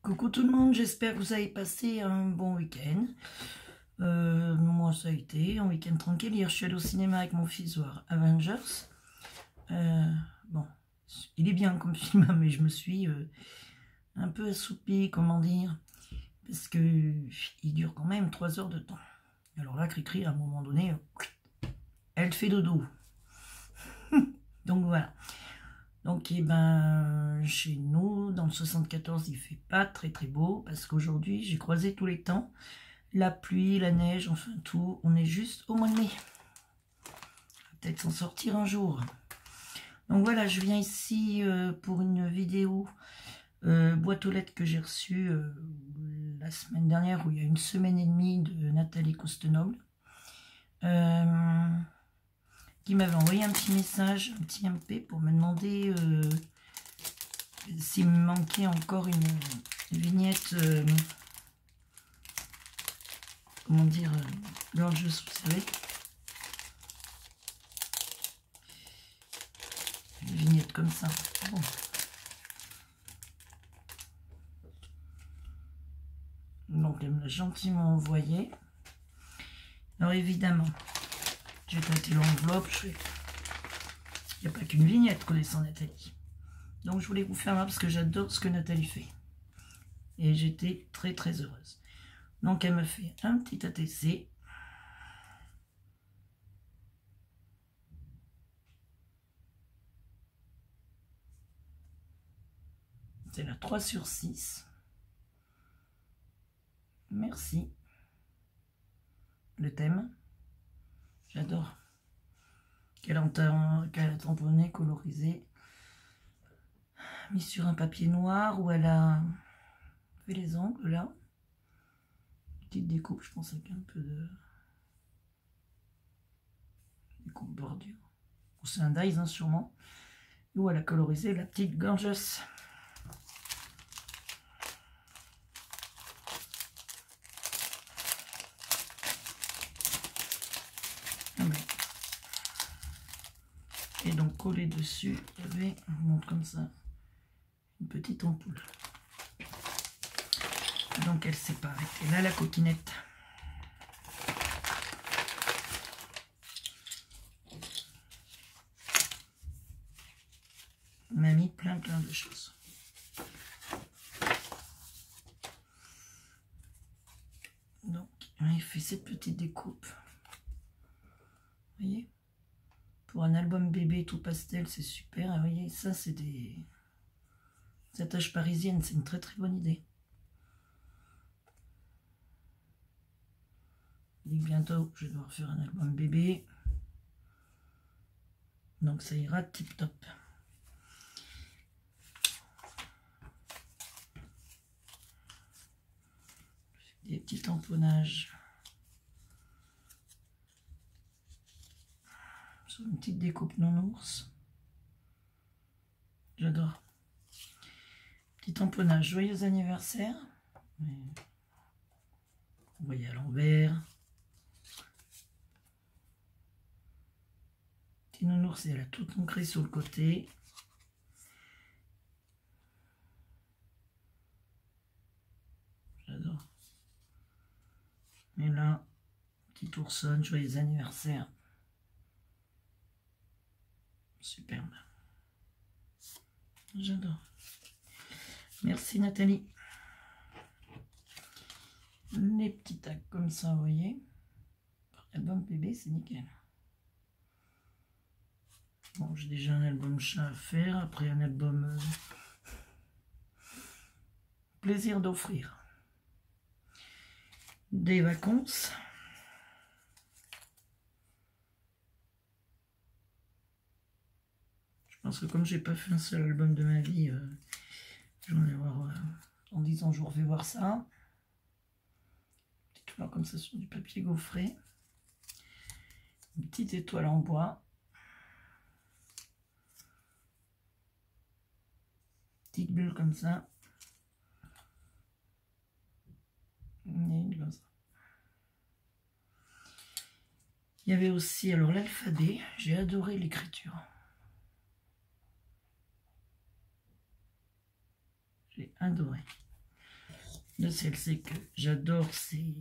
Coucou tout le monde, j'espère que vous avez passé un bon week-end. Moi ça a été un week-end tranquille. Hier je suis allée au cinéma avec mon fils voir Avengers. Bon, il est bien comme film, mais je me suis un peu assoupie, comment dire, parce que il dure quand même 3 heures de temps. Alors là, Cricri, à un moment donné, elle fait dodo. Donc voilà. Donc, eh ben, chez nous, dans le 74, il fait pas très très beau, parce qu'aujourd'hui, j'ai croisé tous les temps. La pluie, la neige, enfin tout. On est juste au mois de mai. Peut-être s'en sortir un jour. Donc voilà, je viens ici pour une vidéo boîte aux lettres que j'ai reçue la semaine dernière, ou il y a une semaine et demie, de Nathalie Costenoble. Qui m'avait envoyé un petit message, un petit MP, pour me demander s'il me manquait encore une vignette, comment dire, gorgeous, vous savez. Une vignette comme ça. Bon. Donc elle me l'a gentiment envoyé. Alors évidemment, j'ai tâté l'enveloppe, il n'y a pas qu'une vignette connaissant Nathalie. Donc je voulais vous faire là parce que j'adore ce que Nathalie fait. Et j'étais très très heureuse. Donc elle me fait un petit ATC. C'est la 3/6. Merci. Le thème. J'adore. Qu'elle a tamponné, colorisé. Mis sur un papier noir où elle a fait les angles là. Petite découpe, je pense, avec un peu de découpe bordure. C'est un dies hein, sûrement. Où elle a colorisé la petite gorgeous. Et donc collé dessus, il y avait, je vous montre comme ça, une petite ampoule. Donc elle s'est pas arrêtée là, la coquinette. On m'a mis plein de choses. Donc il fait cette petite découpe. Vous voyez? Pour un album bébé tout pastel, c'est super. Et vous voyez, ça c'est des attaches parisiennes, c'est une très très bonne idée. Et bientôt, je vais devoir faire un album bébé. Donc ça ira tip top. Des petits tamponnages. Sur une petite découpe non-ours. J'adore. Petit tamponnage, joyeux anniversaire. Vous voyez à l'envers. Petit nounours, elle a tout ancré sur le côté. J'adore. Et là, petit oursonne, joyeux anniversaire. Superbe. J'adore. Merci Nathalie. Les petits tacs comme ça, vous voyez. Album bébé, c'est nickel. Bon, j'ai déjà un album chat à faire. Après un album plaisir d'offrir. Des vacances. Je pense que comme j'ai pas fait un seul album de ma vie, je vais en avoir en disant je vais voir ça. Petite fleur comme ça sur du papier gaufré. Une petite étoile en bois. Petite bulle comme ça. Et comme ça. Il y avait aussi alors l'alphabet. J'ai adoré l'écriture. J'ai adoré. de celle, c'est que j'adore ces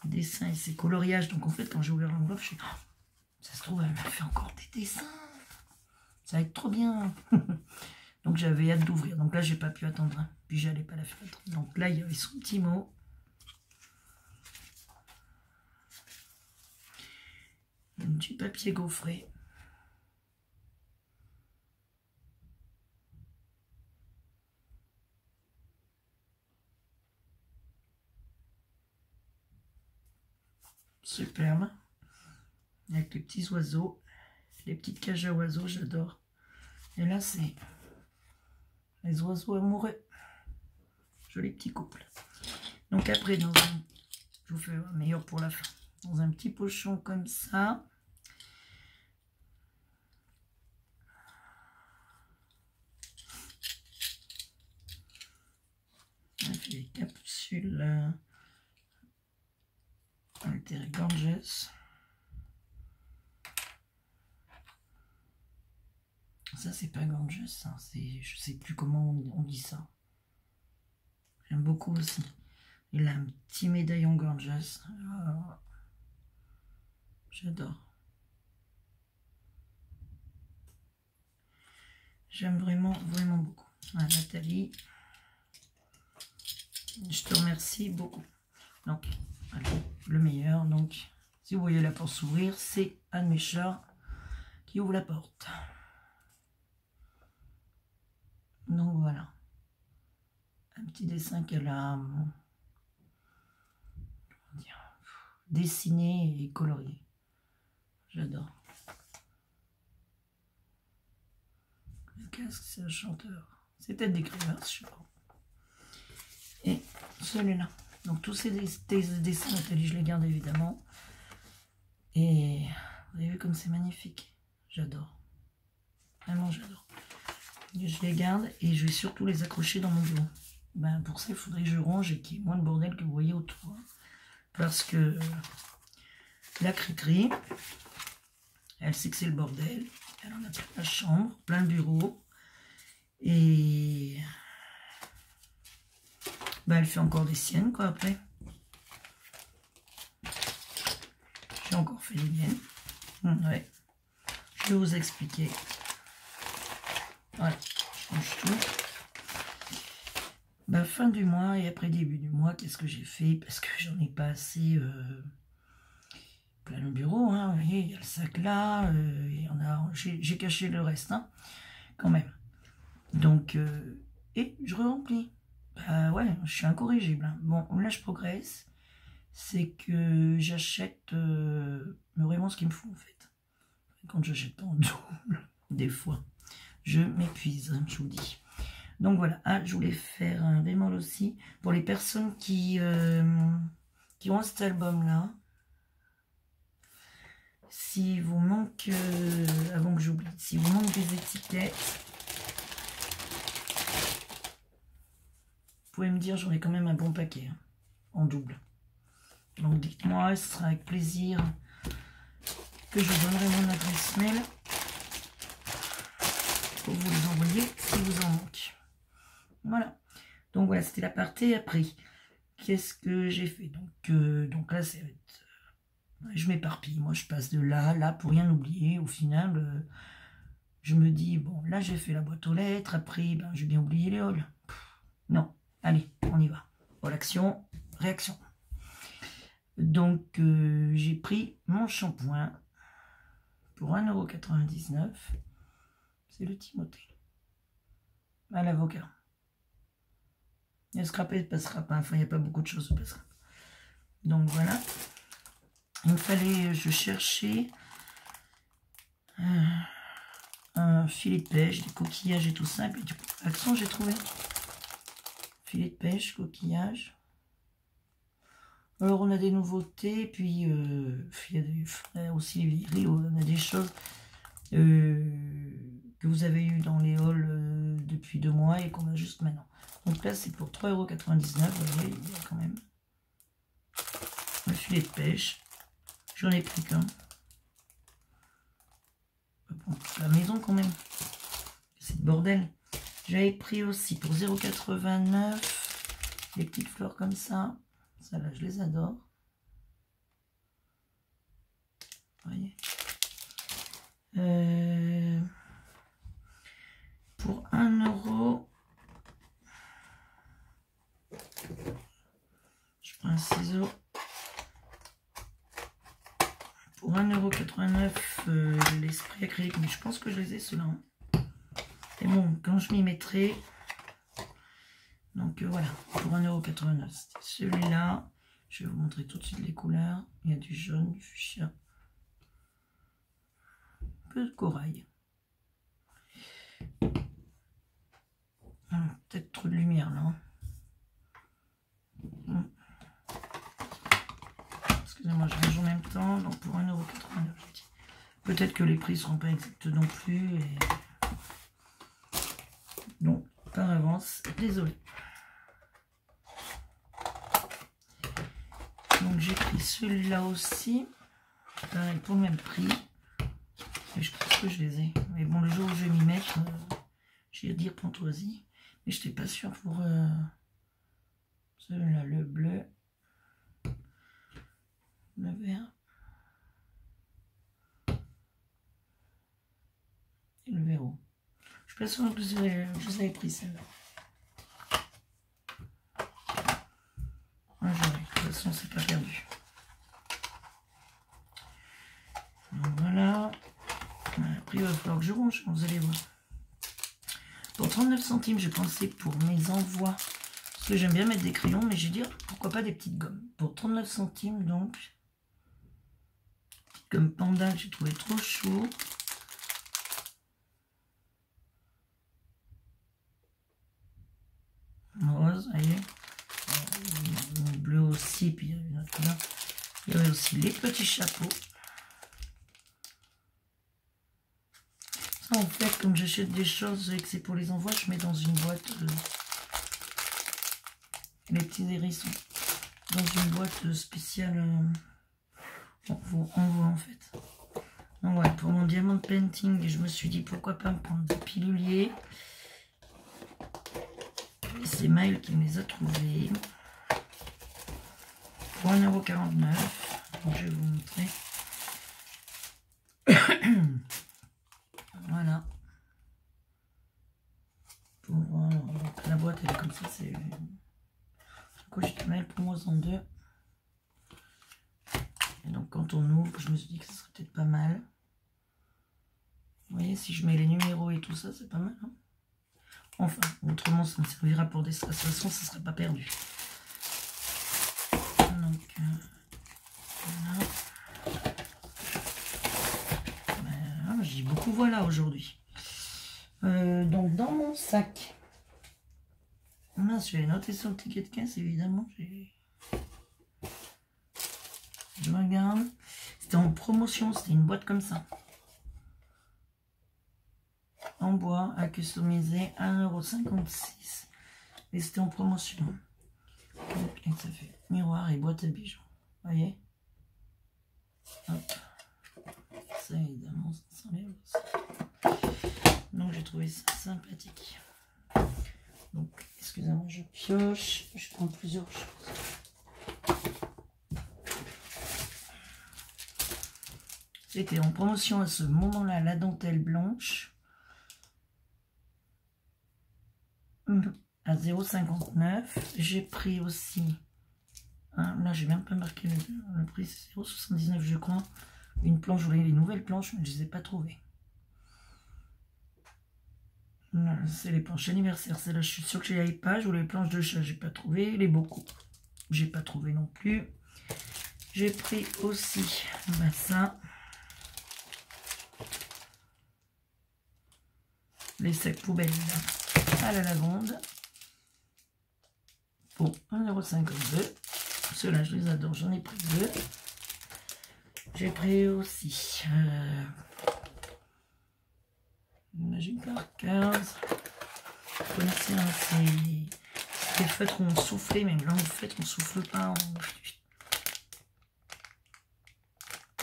dessins et ces coloriages. Donc en fait, quand j'ai ouvert l'enveloppe, je suis oh, ça se trouve, elle m'a fait encore des dessins. Ça va être trop bien. Donc j'avais hâte d'ouvrir. Donc là, j'ai pas pu attendre. Hein. Puis j'allais pas la faire. Donc là, il y avait son petit mot. Du papier gaufré. Superbe. Avec les petits oiseaux. Les petites cages à oiseaux, j'adore. Et là, c'est les oiseaux amoureux. Joli petit couple. Donc après, dans un, je vous fais un meilleur pour la fin. Dans un petit pochon comme ça. On a fait les capsules Alter Gorgeous. Ça, c'est pas gorgeous, hein. Je sais plus comment on dit ça. J'aime beaucoup aussi. Il a un petit médaillon gorgeous. Oh, j'adore. J'aime vraiment, vraiment beaucoup. Voilà, Nathalie, je te remercie beaucoup. Donc, voilà, le meilleur. Donc, si vous voyez la porte s'ouvrir, c'est Anne Méchard qui ouvre la porte. Donc voilà, un petit dessin qu'elle a dessiné et colorié. J'adore. Le casque, c'est un chanteur. C'est peut-être des Crévas, je sais pas. Et celui-là. Donc tous ces dessins, Nathalie, je les garde évidemment. Et vous avez vu comme c'est magnifique. J'adore. Vraiment, j'adore. Je les garde et je vais surtout les accrocher dans mon bureau. Ben, pour ça, il faudrait que je range et qu'il y ait moins de bordel que vous voyez autour. Parce que la Cricri, elle sait que c'est le bordel. Elle en a plein la chambre, plein le bureau. Et ben, elle fait encore des siennes, quoi, après. J'ai encore fait les miennes. Ouais. Je vais vous expliquer. Voilà, je change tout. Ben, fin du mois et après début du mois, qu'est-ce que j'ai fait? Parce que j'en ai pas assez plein le bureau. Hein, vous voyez, il y a le sac là. J'ai caché le reste, hein, quand même. Donc, et je remplis. Bah ouais, je suis incorrigible. Hein. Bon, là, je progresse. C'est que j'achète vraiment ce qu'il me faut, en fait. Quand j'achète pas en double, des fois. Je m'épuise, hein, je vous dis. Donc voilà, je voulais faire un bémol aussi pour les personnes qui ont cet album-là. Si vous manque, avant que j'oublie, si vous manque des étiquettes, vous pouvez me dire, j'en ai quand même un bon paquet, hein, en double. Donc dites-moi, ce sera avec plaisir que je vous donnerai mon adresse mail pour vous les envoyer si vous en manque. Voilà. Donc voilà, c'était la partie après. Qu'est-ce que j'ai fait? Donc là, c'est je m'éparpille. Moi, je passe de là à là pour rien oublier. Au final, je me dis, bon, là, j'ai fait la boîte aux lettres. Après, ben, j'ai bien oublié les halls. Non. Allez, on y va. All action, réaction. Donc, j'ai pris mon shampoing pour 1,99 €. C'est le Timothée. À l'avocat. Il y a scrapé, pas scrap. Enfin, il n'y a pas beaucoup de choses pas scrap. Donc, voilà. Il me fallait, je cherchais un filet de pêche, des coquillages et tout ça. Et puis, du coup, Action, j'ai trouvé. Filet de pêche, coquillage. Alors, on a des nouveautés. Puis, il y a aussi les vieilleries. On a des choses que vous avez eu dans les halls depuis 2 mois et qu'on a juste maintenant. Donc là, c'est pour 3,99 €. Vous voyez, il y a quand même le filet de pêche. J'en ai pris qu'un. On va prendre toute la maison quand même. C'est le bordel. J'avais pris aussi pour 0,89 € Les petites fleurs comme ça. Ça là, je les adore. Vous voyez. Pour 1 €, je prends un ciseau. Pour 1,89 €, l'esprit acrylique, mais je pense que je les ai ceux-là. Hein. Et bon, quand je m'y mettrai, donc voilà, pour 1,89 €, c'était celui-là. Je vais vous montrer tout de suite les couleurs. Il y a du jaune, du fuchsia, un peu de corail. Peut-être trop de lumière là. Excusez-moi, je range en même temps. Donc pour 1,89 €, peut-être que les prix ne seront pas exacts non plus. Et... donc, par avance, désolé. Donc j'ai pris celui-là aussi. Pareil, pour le même prix. Et je pense que je les ai. Mais bon, le jour où je vais m'y mettre, j'ai à dire Pontoisie. Mais je n'étais pas sûre pour celui-là, le bleu, le vert et le verro. Je suis pas sûre que je les avais pris celle-là. De toute façon, c'est pas perdu. Donc voilà. Après, il va falloir que je ronge, vous allez voir. Pour 39 centimes, j'ai pensé pour mes envois. Parce que j'aime bien mettre des crayons, mais j'ai dit pourquoi pas des petites gommes. Pour 39 centimes, donc. Petite gomme panda que j'ai trouvé trop chaud. Rose, voyez. Bleu aussi, puis il y a une autre couleur. Il y avait aussi les petits chapeaux. Ça, en fait, comme j'achète des choses et que c'est pour les envois, je mets dans une boîte les petits hérissons. Dans une boîte spéciale envoi en fait. Donc voilà, pour mon diamant painting, je me suis dit pourquoi pas me prendre des piluliers. Et c'est Maëlle qui me les a trouvés. Pour 1,49 €. Donc je vais vous montrer. Voilà. Pour, donc la boîte elle est comme ça, c'est coche de Maëlle pour moi en deux. Et donc quand on ouvre, je me suis dit que ce serait peut-être pas mal. Vous voyez, si je mets les numéros et tout ça, c'est pas mal. Hein, enfin, autrement, ça me servira pour des stress. De toute façon, ça ne serait pas perdu. Donc, voilà. Ben, j'ai beaucoup voilà aujourd'hui. Donc, dans mon sac, là, je vais noter sur le ticket de caisse, évidemment. Je regarde. C'était en promotion, c'était une boîte comme ça. En bois, à customiser, 1,56 €. Et c'était en promotion. Donc, et ça fait miroir et boîte à bijoux. Vous voyez? Hop. Ça, évidemment, ça s'enlève aussi. Donc, j'ai trouvé ça sympathique. Donc, excusez-moi, je pioche. Je prends plusieurs choses. C'était en promotion à ce moment-là, la dentelle blanche. À 0,59 €. J'ai pris aussi, hein, là j'ai même pas marqué le prix, c'est 0,79 € je crois. Une planche, je voulais les nouvelles planches, mais je les ai pas trouvées. C'est les planches anniversaires, celle-là je suis sûre que je n'avais pas. Je voulais les planches de chat, j'ai pas trouvé. Les beaucoup, j'ai pas trouvé non plus. J'ai pris aussi ça. Les sacs poubelles là, à la lavande. Pour 1,52 €. Ceux-là, je les adore. J'en ai pris 2. J'ai aussi Magic Markers. Vous connaissez, hein, c'est des feutres où on soufflait, mais là en fait on souffle pas.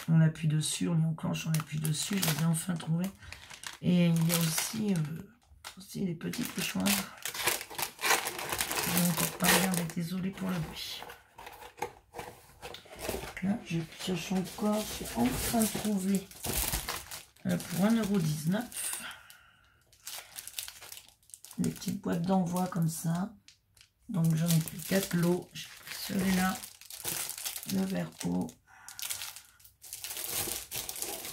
On appuie dessus, on y enclenche, on appuie dessus. Je les ai enfin trouvés. Et il y a aussi des petits pochoirs. Je vais encore pas regarder désolée pour le bruit. Là, je cherche encore. J'ai enfin trouvé pour 1,19 €. Des petites boîtes d'envoi comme ça. Donc j'en ai pris 4 lots. J'ai pris celui-là, le vert haut.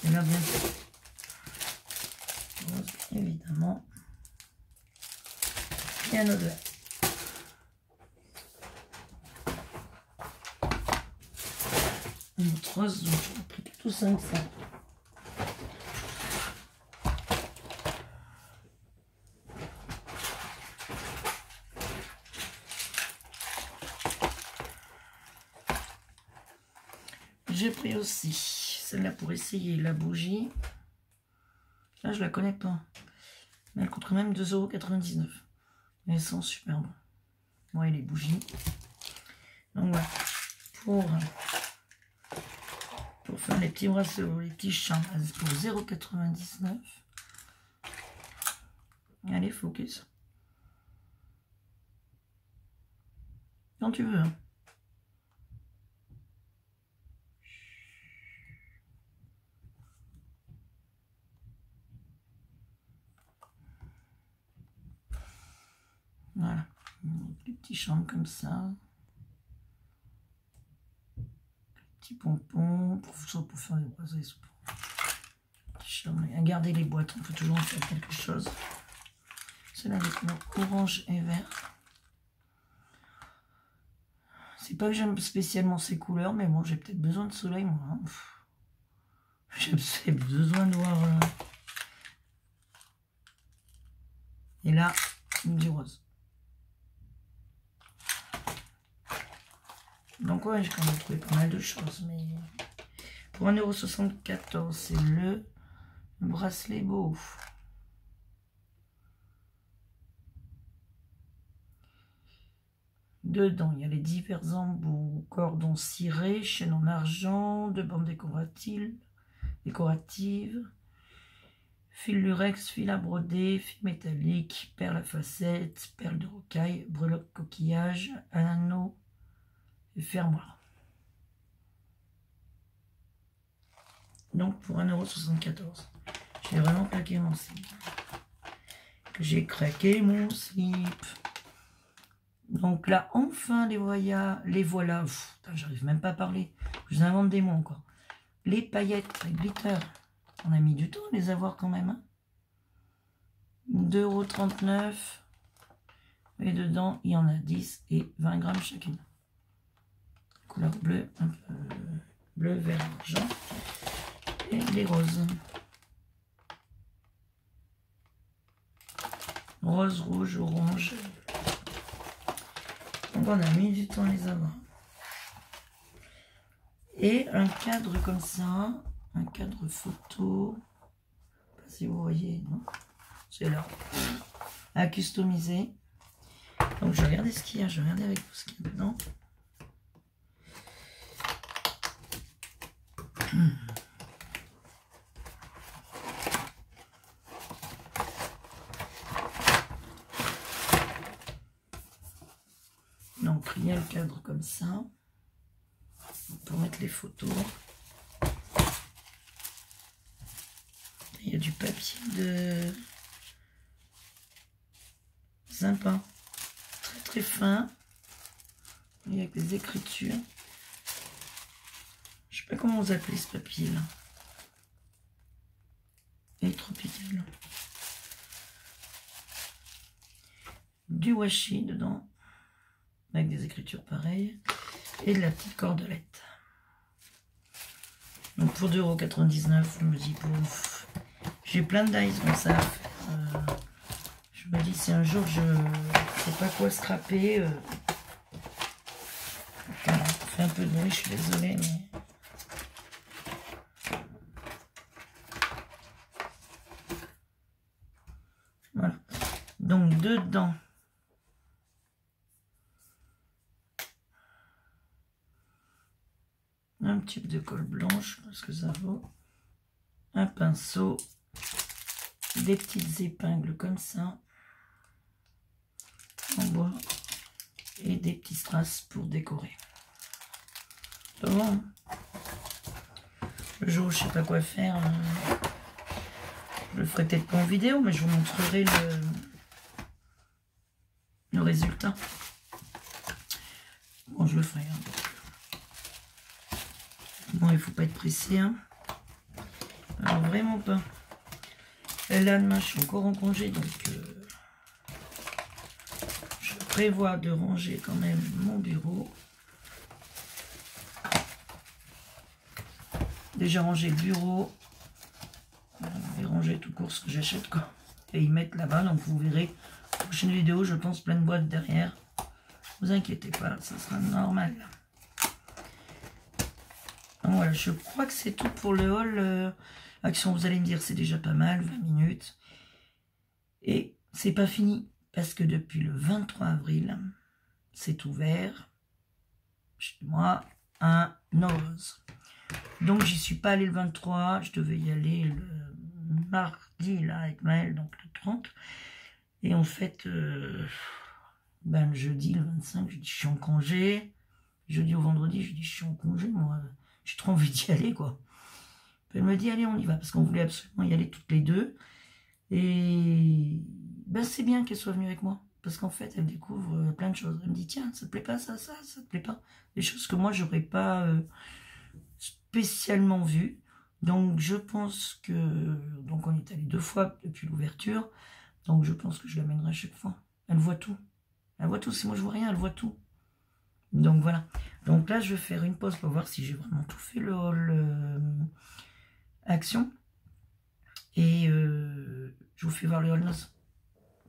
Et là, bien sûr. Rose, évidemment. Et un autre vert. Une autre rose, donc j'en ai pris tout 5 ça. J'ai pris aussi celle-là pour essayer la bougie. Là, je la connais pas. Mais elle coûte quand même 2,99 €. Elles sont super bon. Ouais, les bougies. Donc voilà. Pour faire les petits bracelets, les petits chants, pour 0,99 €. Allez, focus. Quand tu veux. Hein. Voilà, des petits chants comme ça, des petits pompons pour faire des bracelets. À garder les boîtes, on peut toujours en faire quelque chose. Celle-là avec mon orange et vert. C'est pas que j'aime spécialement ces couleurs, mais bon, j'ai peut-être besoin de soleil, moi. Hein. J'ai besoin de voir. Et là, du rose. Donc ouais, j'ai quand même trouvé pas mal de choses, mais pour 1,74 €, c'est le bracelet beau. Dedans, il y a les divers embouts, cordons cirés, chaînes en argent, deux bandes décoratives, fil lurex, fil à broder, fil métallique, perles à facettes, perles de rocaille, breloques coquillage, anneau et fermoir. Donc pour 1,74 €. J'ai vraiment claqué mon slip. J'ai craqué mon slip. Donc là, enfin, les voilà. J'arrive même pas à parler. Je vous invente des mots encore. Les paillettes, les glitter. On a mis du temps à les avoir quand même. Hein. 2,39 €. Et dedans, il y en a 10 et 20 grammes chacune. Couleur bleue, un peu bleu, vert, argent. Et les roses. Rose, rouge, orange. Donc on a mis du temps à les avoir. Et un cadre comme ça, un cadre photo. Je sais pas si vous voyez, non? C'est là. À customiser. Donc je vais regarder ce qu'il y a, je vais regarder avec vous ce qu'il y a dedans. Donc il y a le cadre comme ça. Pour mettre les photos. Il y a du papier de sympa. Très très fin. Et avec des écritures. Je sais pas comment vous appelez ce papier là. Il est tropical. Du washi dedans. Avec des écritures pareilles. Et de la petite cordelette. Donc pour 2,99 €, je me dis, pouf, j'ai plein de dies comme ça à faire. Je me dis, si un jour je sais pas quoi scraper, voilà, ça fait un peu de bruit, je suis désolée, mais... Voilà. Donc dedans, un tube de colle blanche, parce que ça vaut, un pinceau, des petites épingles comme ça, en bois, et des petits strass pour décorer. C'est bon, hein. Le jour où je sais pas quoi faire, je le ferai peut-être pas en vidéo, mais je vous montrerai le résultat. Bon, je le ferai. Hein. Bon, il faut pas être pressé. Hein. Alors, vraiment pas. Et là, demain, je suis encore en congé, donc je prévois de ranger quand même mon bureau. Déjà ranger le bureau. Et ranger tout court ce que j'achète, quoi. Et y mettre là-bas, donc vous verrez. Prochaine vidéo, je pense plein de boîtes derrière. Vous inquiétez pas, ça sera normal. Donc voilà, je crois que c'est tout pour le haul action. Vous allez me dire, c'est déjà pas mal, 20 minutes. Et c'est pas fini, parce que depuis le 23 avril, c'est ouvert chez moi un Noz. Donc j'y suis pas allée le 23, je devais y aller le mardi là avec Maëlle, donc le 30. Et en fait, ben, le jeudi, le 25, je dis je suis en congé. Jeudi au vendredi, je dis je suis en congé, moi, j'ai trop envie d'y aller, quoi. Puis elle me dit allez, on y va, parce qu'on voulait absolument y aller toutes les deux. Et ben, c'est bien qu'elle soit venue avec moi, parce qu'en fait, elle découvre plein de choses. Elle me dit tiens, ça te plaît pas ça te plaît pas? Des choses que moi, j'aurais pas spécialement vues. Donc je pense que, donc on est allé 2 fois depuis l'ouverture, donc je pense que je l'amènerai à chaque fois. Elle voit tout. Elle voit tout, si moi je vois rien, elle voit tout. Donc voilà. Donc là, je vais faire une pause pour voir si j'ai vraiment tout fait le haul action. Et je vous fais voir le haul Noz.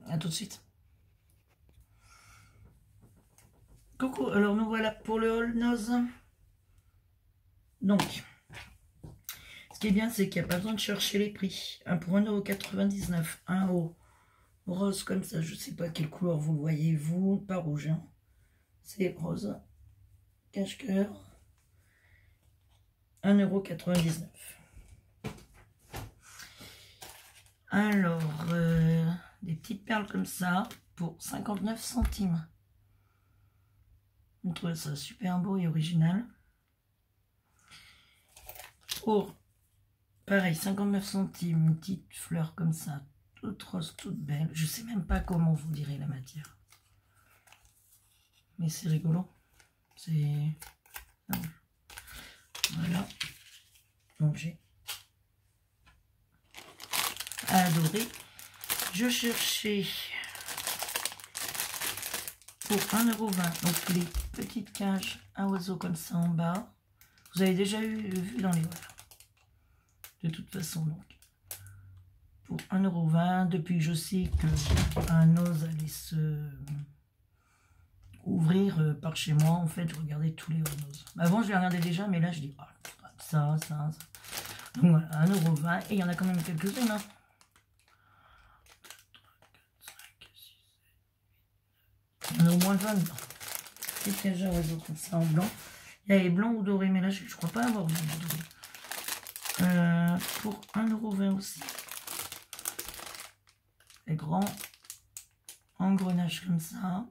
A tout de suite. Coucou, alors nous voilà pour le haul Noz. Donc, ce qui est bien, c'est qu'il n'y a pas besoin de chercher les prix. Un pour 1,99 €. Un haut rose comme ça, je ne sais pas quelle couleur vous le voyez, vous, pas rouge. Hein. C'est rose. Cache-cœur. 1,99 €. Alors, des petites perles comme ça pour 59 centimes. On trouve ça super beau et original. Pour, pareil, 59 centimes, une petite fleur comme ça, toute rose, toute belle. Je sais même pas comment vous direz la matière. Mais c'est rigolo. C'est... Voilà. Donc j'ai adoré. Je cherchais pour 1,20 €. Donc les petites cages à oiseaux comme ça en bas. Vous avez déjà vu dans les hauls. De toute façon, donc. Pour 1,20 €, depuis que je sais qu'un Noz allait se ouvrir par chez moi, en fait, je regardais tous les Noz. Avant, je les regardais déjà, mais là, je dis, ah, ça. Donc voilà, 1,20 €, et il y en a quand même quelques-unes. Hein. Il y en a au moins 20 dedans. Des cages à oiseaux comme ça en blanc. Il y a les blancs ou dorés, mais là, je ne crois pas avoir blanc ou doré. Pour 1,20 € aussi. Les grands engrenages comme ça.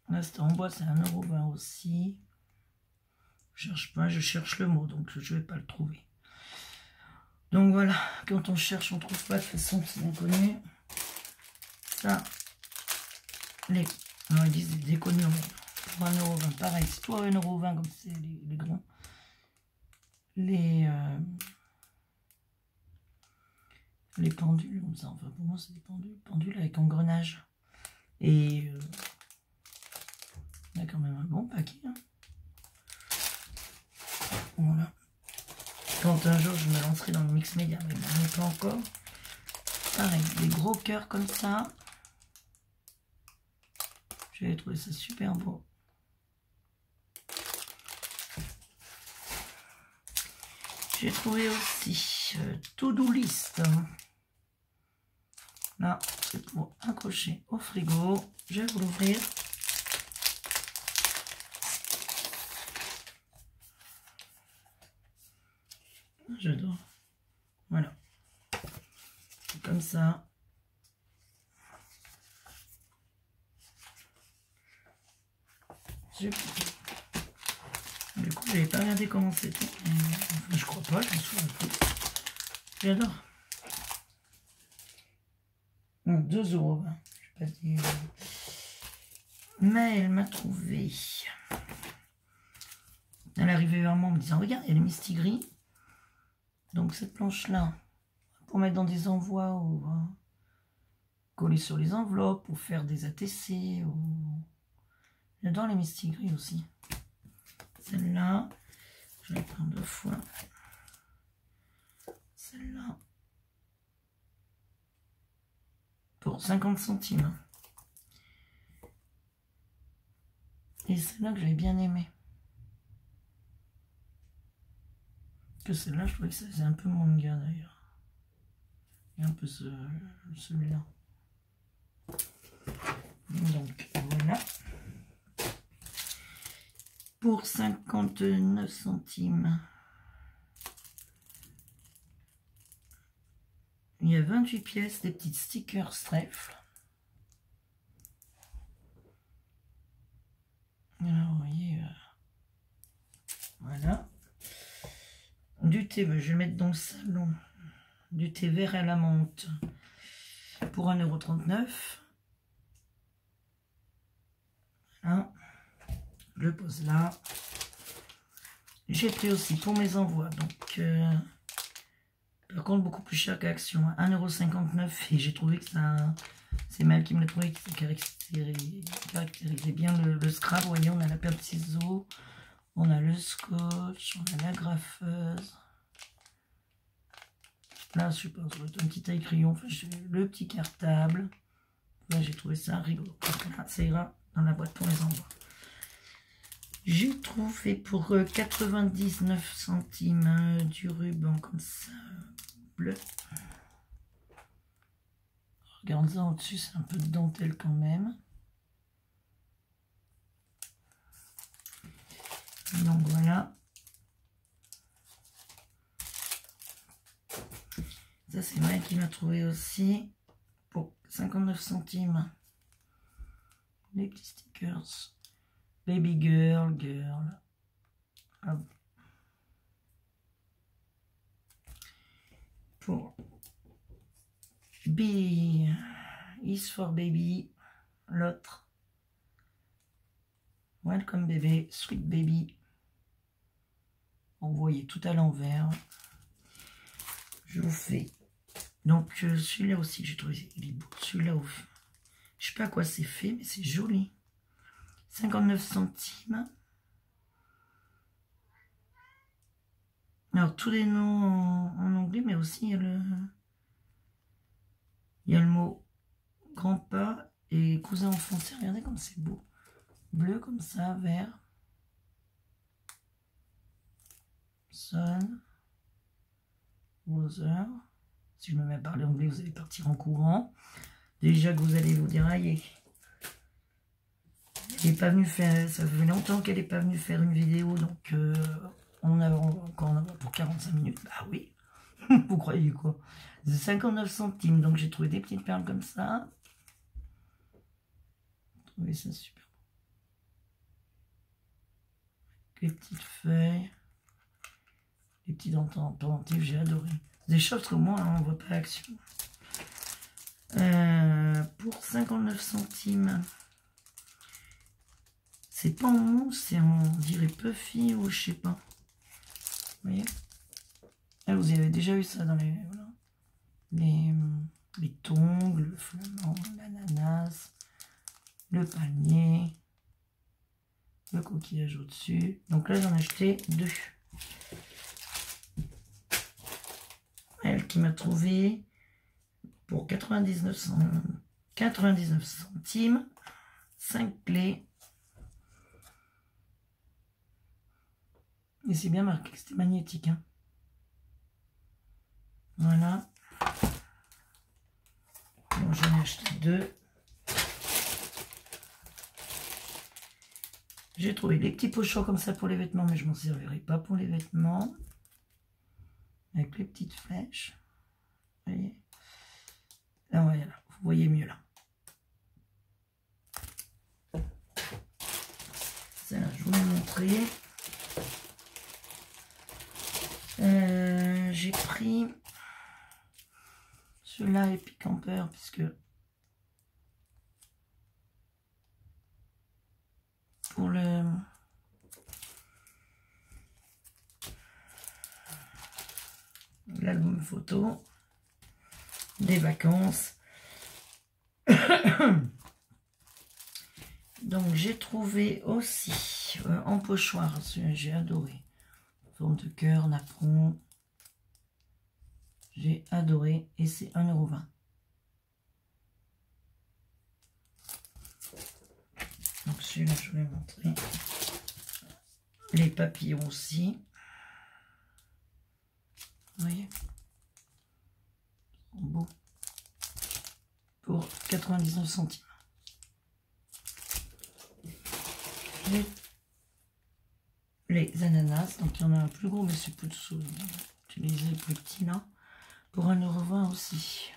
Là, c'était en bois, c'est 1,20 € aussi. Je cherche pas, je cherche le mot, donc je vais pas le trouver. Donc voilà, quand on cherche, on trouve pas, de toute façon, c'est bien connu. Ça, les... Non, ils disent des déconnes pour 1,20 €. Pareil, c'est toi 1,20 € comme c'est les grands. Les pendules, comme ça. Enfin, pour moi, c'est des pendules avec engrenage. Et il y a quand même un bon paquet. Hein. Voilà. Quand un jour je me lancerai dans le mix média, mais bon, pas encore. Pareil, des gros cœurs comme ça. J'ai trouvé ça super beau. J'ai trouvé aussi To-Do List. Là, c'est pour accrocher au frigo. Je vais vous l'ouvrir. J'adore. Voilà. Comme ça. Super. Du coup, j'avais pas regardé comment c'était. Enfin, je crois pas, je me souviens plus. J'adore. 2 €. Je sais pas si... Mais elle m'a trouvé. Elle est arrivée vers moi en me disant, regarde, il y a les mistigris. Donc cette planche-là, pour mettre dans des envois ou coller sur les enveloppes, ou faire des ATC. Ou... J'adore les mistigris aussi. Celle-là, je vais la prendre 2 fois. Celle-là. Pour 50 centimes. Et celle-là que j'avais bien aimée. Que celle-là, je trouvais que ça faisait un peu manga d'ailleurs. Et un peu celui-là. Donc voilà. Pour 59 centimes. Il y a 28 pièces, des petites stickers Stref. Alors, vous voyez, voilà. Du thé, je vais le mettre dans le salon. Du thé vert à la menthe pour 1,39 €. Voilà. Je le pose là. J'ai pris aussi pour mes envois. Donc, par contre, beaucoup plus cher qu'Action. 1,59 €. Et j'ai trouvé que ça... C'est Mel qui me l'a trouvé, qui caractérisait bien le scrap. Vous voyez, on a la paire de ciseaux. On a le scotch. On a la graffeuse. Là, je sais pas, ça doit être un petit taille crayon. Enfin, le petit cartable. Là, j'ai trouvé ça rigolo. Là, ça ira dans la boîte pour les envois. J'ai trouvé pour 99 centimes du ruban comme ça, bleu. Regarde ça au-dessus, c'est un peu de dentelle quand même. Donc voilà. Ça, c'est Mike qui m'a trouvé aussi pour 59 centimes. Les petits stickers. Baby girl, girl. Hop. Pour B is for baby. L'autre. Welcome baby, sweet baby. Vous voyez tout à l'envers. Je vous fais. Donc celui-là aussi, j'ai trouvé, il est beau. Celui-là, je sais pas à quoi c'est fait, mais c'est joli. 59 centimes. Alors tous les noms en anglais, mais aussi il y a le mot grand-pas et cousin enfoncé. Regardez comme c'est beau. Bleu comme ça, vert. Sun. Rother. Si je me mets à parler anglais, vous allez partir en courant. Déjà que vous allez vous dire, aïe, elle n'est pas venue faire, ça fait longtemps qu'elle n'est pas venue faire une vidéo, donc on a encore pour 45 minutes. Bah oui, vous croyez quoi? C'est 59 centimes, donc j'ai trouvé des petites perles comme ça. J'ai trouvé ça super. Les petites feuilles, les petits pendentifs, j'ai adoré. Des choses que moi, on ne voit pas Action. Pour 59 centimes. C'est pas en mousse, c'est on dirait puffy ou je sais pas. Vous voyez? Là, vous avez déjà eu ça dans les... Voilà. Les tongs, le flamand, l'ananas, le palmier, le coquillage au-dessus. Donc là, j'en ai acheté 2. Elle qui m'a trouvé pour 99 centimes, 5 clés. Et c'est bien marqué, c'était magnétique. Hein. Voilà. Bon, j'en ai acheté 2. J'ai trouvé des petits pochons comme ça pour les vêtements, mais je m'en servirai pas pour les vêtements. avec les petites flèches. Vous voyez, là, voilà, vous voyez mieux là. Celle-là, je vous l'ai montré. J'ai pris celui-là, Epic Camper, puisque pour l'album photo des vacances. Donc j'ai trouvé aussi en pochoir, j'ai adoré, forme de cœur, napperon, j'ai adoré, et c'est 1,20 €. Donc celui-là je vais montrer. Les papillons aussi, vous voyez, ils sont beaux, pour 99 centimes. Les ananas, donc il y en a un plus gros, mais c'est plus utiliser le plus petit là, pour 1,20 € aussi.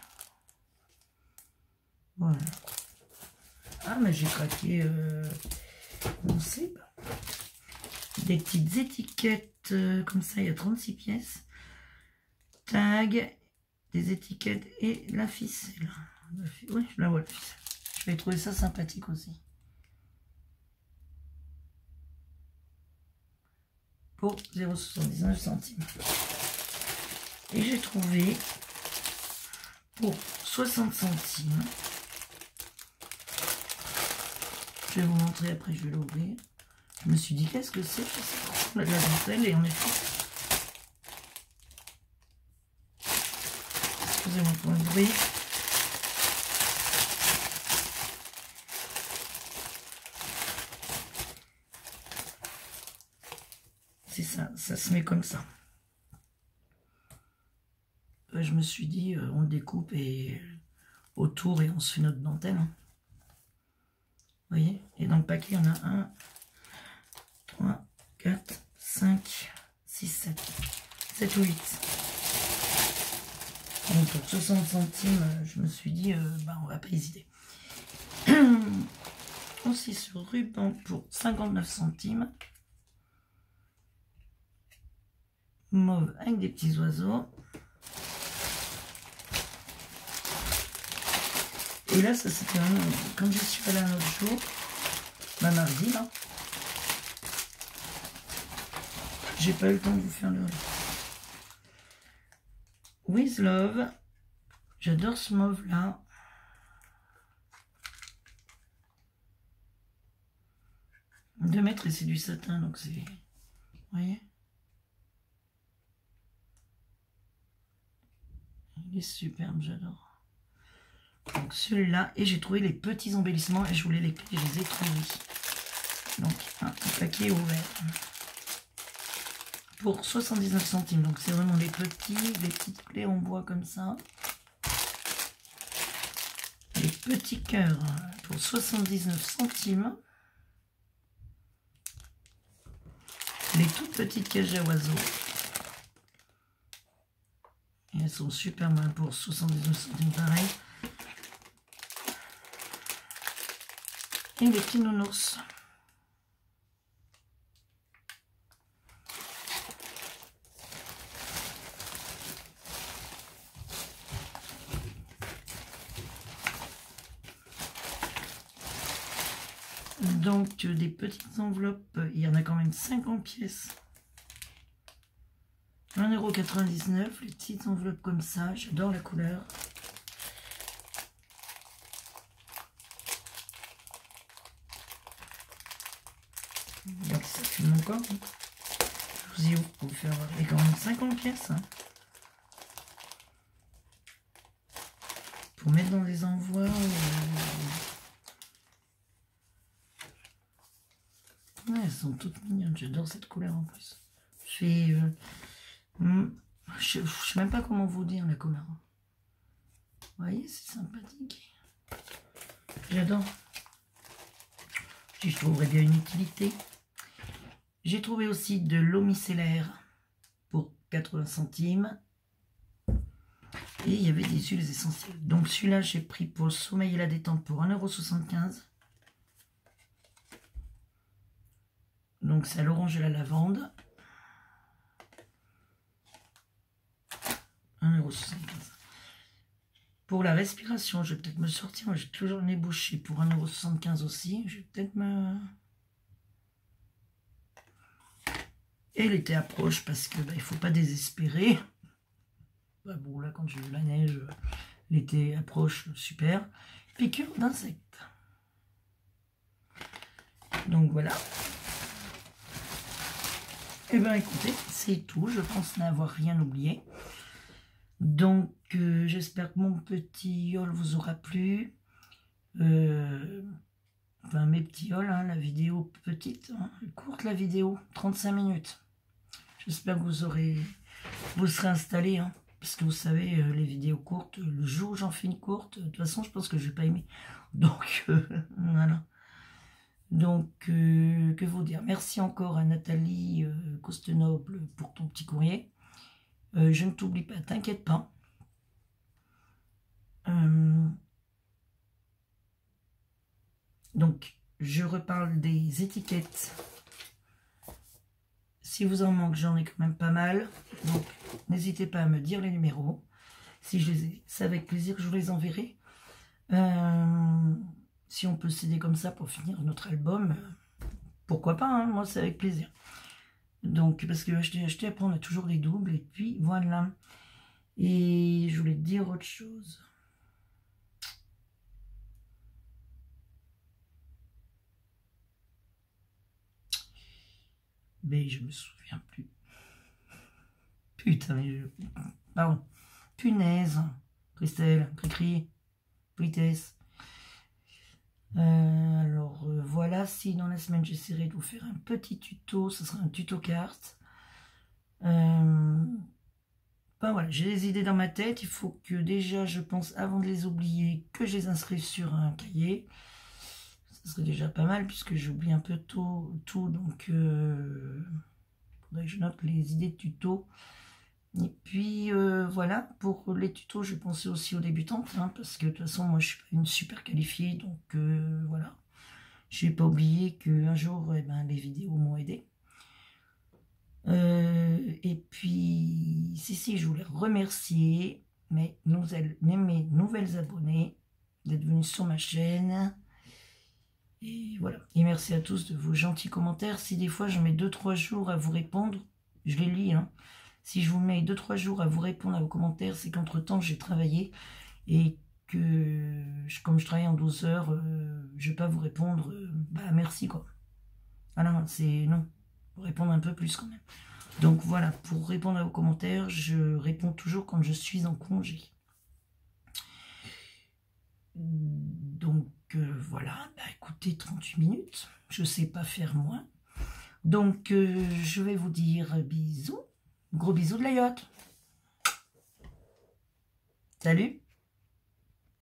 Voilà. Ah, mais j'ai craqué, on sait pas. Des petites étiquettes comme ça, il y a 36 pièces. Tag, des étiquettes et la ficelle. Oui, je la vois la ficelle. Je vais trouver ça sympathique aussi. Pour 0,79 centimes. Et j'ai trouvé pour 60 centimes. Je vais vous montrer après, je vais l'ouvrir. Je me suis dit, qu'est-ce que c'est? Je sais pas, de la dentelle, et en effet, excusez-moi pour le bruit. C'est ça, ça se met comme ça. Je me suis dit, on le découpe et autour et on se fait notre dentelle. Hein. Vous voyez? Et dans le paquet, il y en a 1, 3, 4, 5, 6, 7. 7 ou 8. Donc pour 60 centimes, je me suis dit, bah, on va pas hésiter. Aussi sur ruban pour 59 centimes. Mauve avec des petits oiseaux. Et là, ça c'était quand je suis allée un autre jour, mardi là, j'ai pas eu le temps de vous faire le With Love. J'adore ce mauve là. De mètres, et c'est du satin, donc c'est, vous voyez, il est superbe, j'adore. Donc celui-là, et j'ai trouvé les petits embellissements et je voulais les clés, je les ai trouvés. Donc un paquet ouvert pour 79 centimes. Donc c'est vraiment les petites clés en bois comme ça. Les petits cœurs pour 79 centimes. Les toutes petites cages à oiseaux. Et elles sont super mal pour 79 centimes pareil. Et les petits nounours. Donc des petites enveloppes, il y en a quand même 50 pièces. 1,99 €, les petites enveloppes comme ça, j'adore la couleur. Donc ça fume encore. Je vous ai pour faire et quand même 50 pièces. Hein. Pour mettre dans des envois. Ouais, elles sont toutes mignonnes, j'adore cette couleur en plus. Je sais même pas comment vous dire la couleur. Vous voyez, c'est sympathique. J'adore. Je trouverais bien une utilité. J'ai trouvé aussi de l'eau micellaire pour 80 centimes. Et il y avait des huiles essentielles. Donc celui-là, j'ai pris pour le sommeil et la détente pour 1,75 €. Donc c'est à l'orange et la lavande. 1,75 €. Pour la respiration, je vais peut-être me sortir. Moi, j'ai toujours le nez bouché pour 1,75 € aussi. Je vais peut-être me... Et l'été approche parce que il ne faut pas désespérer. Bah bon, là, quand j'ai eu la neige, l'été approche, super. Piqûre d'insectes. Donc voilà. Et bien écoutez, c'est tout. Je pense n'avoir rien oublié. Donc j'espère que mon petit haul vous aura plu. Enfin mes petits hauls, hein, la vidéo petite, hein, courte la vidéo, 35 minutes. J'espère que vous serez installés, hein, parce que vous savez, les vidéos courtes, le jour où j'en fais une courte, de toute façon je pense que je vais pas aimer. Donc voilà. Donc que vous dire, merci encore à Nathalie Costenoble pour ton petit courrier. Je ne t'oublie pas, t'inquiète pas. Donc, je reparle des étiquettes. Si vous en manque, j'en ai quand même pas mal. Donc, n'hésitez pas à me dire les numéros. Si je les ai, c'est avec plaisir que je vous les enverrai. Si on peut s'aider comme ça pour finir notre album, pourquoi pas, hein, moi c'est avec plaisir. Donc, parce que acheter après, on a toujours les doubles. Et puis, voilà. Et je voulais te dire autre chose. Mais je me souviens plus. Putain, mais pardon. Punaise. Christelle, Cricri, Politesse. Alors, voilà. Si dans la semaine, j'essaierai de vous faire un petit tuto. Ce sera un tuto carte. Ben voilà, j'ai des idées dans ma tête. Il faut que déjà, je pense, avant de les oublier, que je les inscrive sur un cahier. Ce serait déjà pas mal, puisque j'oublie un peu tout. Donc, il faudrait que je note les idées de tuto. Et puis, voilà, pour les tutos, je pensais aussi aux débutantes, hein, parce que de toute façon, moi, je suis pas une super qualifiée. Donc, voilà. Je n'ai pas oublié qu'un jour, les vidéos m'ont aidé. Et puis, si, je voulais remercier mes nouvelles abonnés d'être venus sur ma chaîne. Et voilà. Et merci à tous de vos gentils commentaires. Si des fois je mets 2-3 jours à vous répondre, je les lis. Hein. Si je vous mets 2-3 jours à vous répondre à vos commentaires, c'est qu'entre-temps j'ai travaillé et que comme je travaille en 12 heures, je ne vais pas vous répondre. Merci quoi. Voilà, c'est non. Faut répondre un peu plus quand même. Donc voilà, pour répondre à vos commentaires, je réponds toujours quand je suis en congé. Donc voilà, écoutez, 38 minutes, je sais pas faire moins. Donc je vais vous dire bisous, gros bisous de la yacht. Salut!